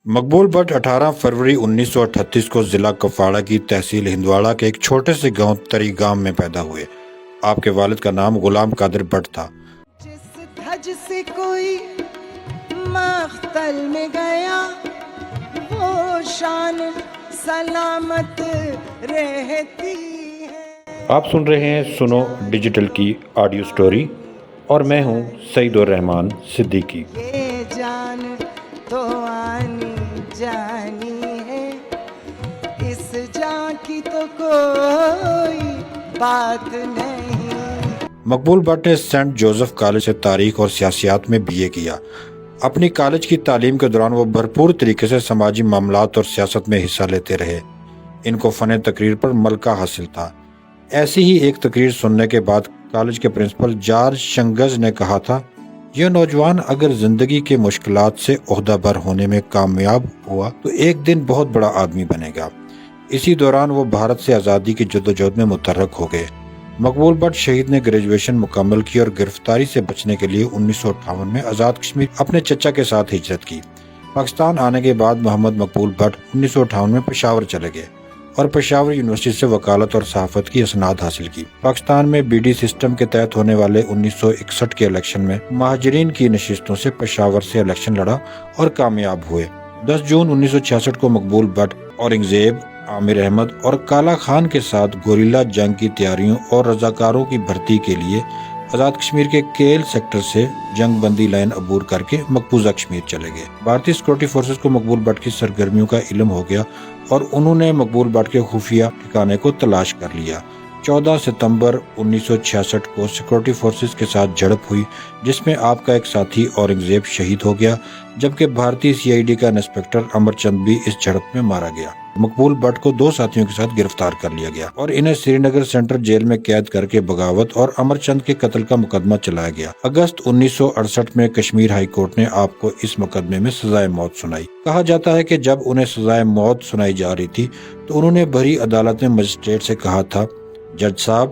مقبول but 18 فروری 1938 کو ضلع کپواڑہ کی تحصیل ہندواڑہ کے ایک چھوٹے سے گاؤں تری گام میں پیدا ہوئے۔ آپ کے والد کا نام غلام قادر بٹ تھا۔ جس دھج سے کوئی مختل میں گیا وہ شان سلامت رہتی ہے۔ آپ سن رہے ہیں سنو ڈیجیٹل کی آڈیو سٹوری اور میں ہوں سعید الرحمان صدیقی۔ یہ جان تو آنی جانی ہے، اس جان کی تو کوئی بات نہیں۔ مقبول بٹ نے سینٹ جوزف کالج سے تاریخ اور سیاسیات میں BA کیا۔ اپنی کالج کی تعلیم کے دوران وہ بھرپور طریقے سے سماجی معاملات اور سیاست میں حصہ لیتے رہے۔ ان کو فن تقریر پر ملکہ حاصل تھا۔ ایسی ہی ایک تقریر سننے کے بعد کالج کے پرنسپل جارج شنگز نے کہا تھا، یہ نوجوان اگر زندگی کے مشکلات سے عہدہ بر ہونے میں کامیاب ہوا تو ایک دن بہت بڑا آدمی بنے گا۔ اسی دوران وہ بھارت سے آزادی کی جدوجہد میں متحرک ہو گئے۔ مقبول بٹ شہید نے گریجویشن مکمل کی اور گرفتاری سے بچنے کے لیے 1958 میں آزاد کشمیر اپنے چچا کے ساتھ ہجرت کی۔ پاکستان آنے کے بعد محمد مقبول بٹ 1958 میں پشاور چلے گئے اور پشاور یونیورسٹی سے وکالت اور صحافت کی اسناد حاصل کی۔ پاکستان میں BD سسٹم کے تحت ہونے والے 1961 کے الیکشن میں مہاجرین کی نشستوں سے پشاور سے الیکشن لڑا اور کامیاب ہوئے۔ 10 جون 1966 کو مقبول بٹ اورنگزیب، عامر احمد اور کالا خان کے ساتھ گوریلا جنگ کی تیاریوں اور رضاکاروں کی بھرتی کے لیے آزاد کشمیر کے کیل سیکٹر سے جنگ بندی لائن عبور کر کے مقبوضہ کشمیر چلے گئے۔ بھارتی سیکورٹی فورسز کو مقبول بٹ کی سرگرمیوں کا علم ہو گیا اور انہوں نے مقبول بٹ کے خفیہ ٹھکانے کو تلاش کر لیا۔ 14 ستمبر 1966 کو سیکورٹی فورسز کے ساتھ جھڑپ ہوئی جس میں آپ کا ایک ساتھی اورنگزیب شہید ہو گیا، جبکہ بھارتی CID کا انسپکٹر امر چند بھی اس جھڑپ میں مارا گیا۔ مقبول بٹ کو 2 ساتھیوں کے ساتھ گرفتار کر لیا گیا اور انہیں سری نگر سینٹرل جیل میں قید کر کے بغاوت اور امر چند کے قتل کا مقدمہ چلایا گیا۔ اگست 1968 میں کشمیر ہائی کورٹ نے آپ کو اس مقدمے میں سزائے موت سنائی۔ کہا جاتا ہے کہ جب انہیں سزائے موت سنائی جا رہی تھی تو انہوں نے بھری عدالت میں مجسٹریٹ سے کہا تھا، جج صاحب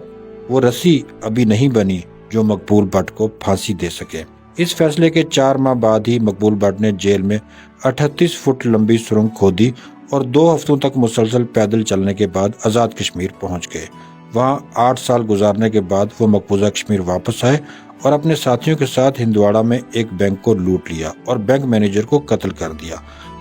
وہ رسی ابھی نہیں بنی جو مقبول بٹ کو پھانسی دے سکے۔ اس فیصلے کے 4 ماہ بعد ہی مقبول بٹ نے جیل میں 38 فٹ لمبی سرنگ کھودی اور 2 ہفتوں تک مسلسل پیدل چلنے کے بعد آزاد کشمیر پہنچ گئے۔ وہاں 8 سال گزارنے کے بعد وہ مقبوضہ کشمیر واپس آئے اور اپنے ساتھیوں کے ساتھ ہندواڑہ میں ایک بینک کو لوٹ لیا اور بینک مینیجر کو قتل کر دیا۔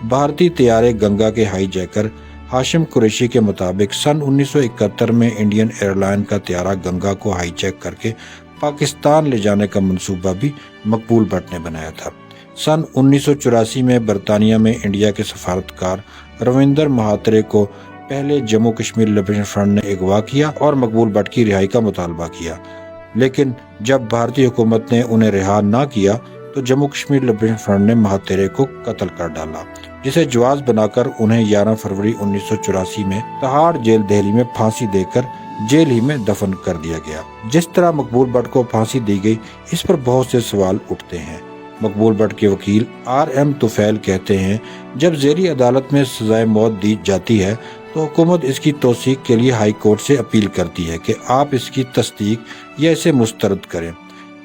بھارتی طیارے گنگا کے ہائی جیکر ہاشم قریشی کے مطابق سن 1971 میں انڈین ایئر لائن کا طیارہ گنگا کو ہائی جیک کر کے پاکستان لے جانے کا منصوبہ بھی مقبول بٹ نے بنایا تھا۔ سن 1984 میں برطانیہ میں انڈیا کے سفارتکار رویندر مہاترے کو پہلے جموں کشمیر لبریشن فرنٹ نے اغوا کیا اور مقبول بٹ کی رہائی کا مطالبہ کیا، لیکن جب بھارتی حکومت نے انہیں رہا نہ کیا تو جموں کشمیر لبریشن فرنٹ نے مہاترے کو قتل کر ڈالا، جسے جواز بنا کر انہیں 11 فروری 1984 میں تہاڑ جیل دہلی میں پھانسی دے کر جیل ہی میں دفن کر دیا گیا۔ جس طرح مقبول بٹ کو پھانسی دی گئی اس پر بہت سے سوال اٹھتے ہیں۔ مقبول بٹ کے وکیل RM طفیل کہتے ہیں، جب ذیلی عدالت میں سزائے موت دی جاتی ہے تو حکومت اس کی توثیق کے لیے ہائی کورٹ سے اپیل کرتی ہے کہ آپ اس کی تصدیق یا اسے مسترد کریں۔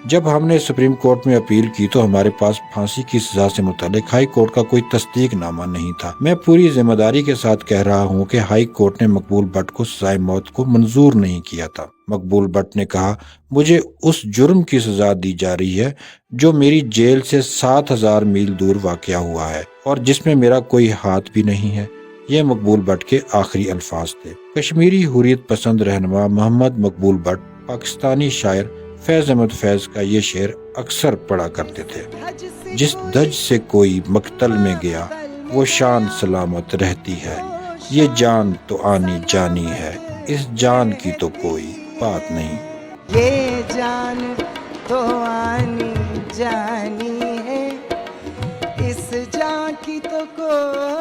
جب ہم نے سپریم کورٹ میں اپیل کی تو ہمارے پاس پھانسی کی سزا سے متعلق ہائی کورٹ کا کوئی تصدیق نامہ نہیں تھا۔ میں پوری ذمہ داری کے ساتھ کہہ رہا ہوں کہ ہائی کورٹ نے مقبول بٹ کو سزائے موت کو منظور نہیں کیا تھا۔ مقبول بٹ نے کہا، مجھے اس جرم کی سزا دی جا رہی ہے جو میری جیل سے 7000 میل دور واقع ہوا ہے اور جس میں میرا کوئی ہاتھ بھی نہیں ہے۔ یہ مقبول بٹ کے آخری الفاظ تھے۔ کشمیری حریت پسند رہنما محمد مقبول بٹ پاکستانی شاعر فیض احمد فیض کا یہ شعر اکثر پڑھا کرتے تھے، جس دھج سے کوئی مقتل میں گیا وہ شان سلامت رہتی ہے، یہ جان تو آنی جانی ہے، اس جان کی تو کوئی بات نہیں۔ یہ جان تو آنی جانی ہے، اس جان کی تو کوئی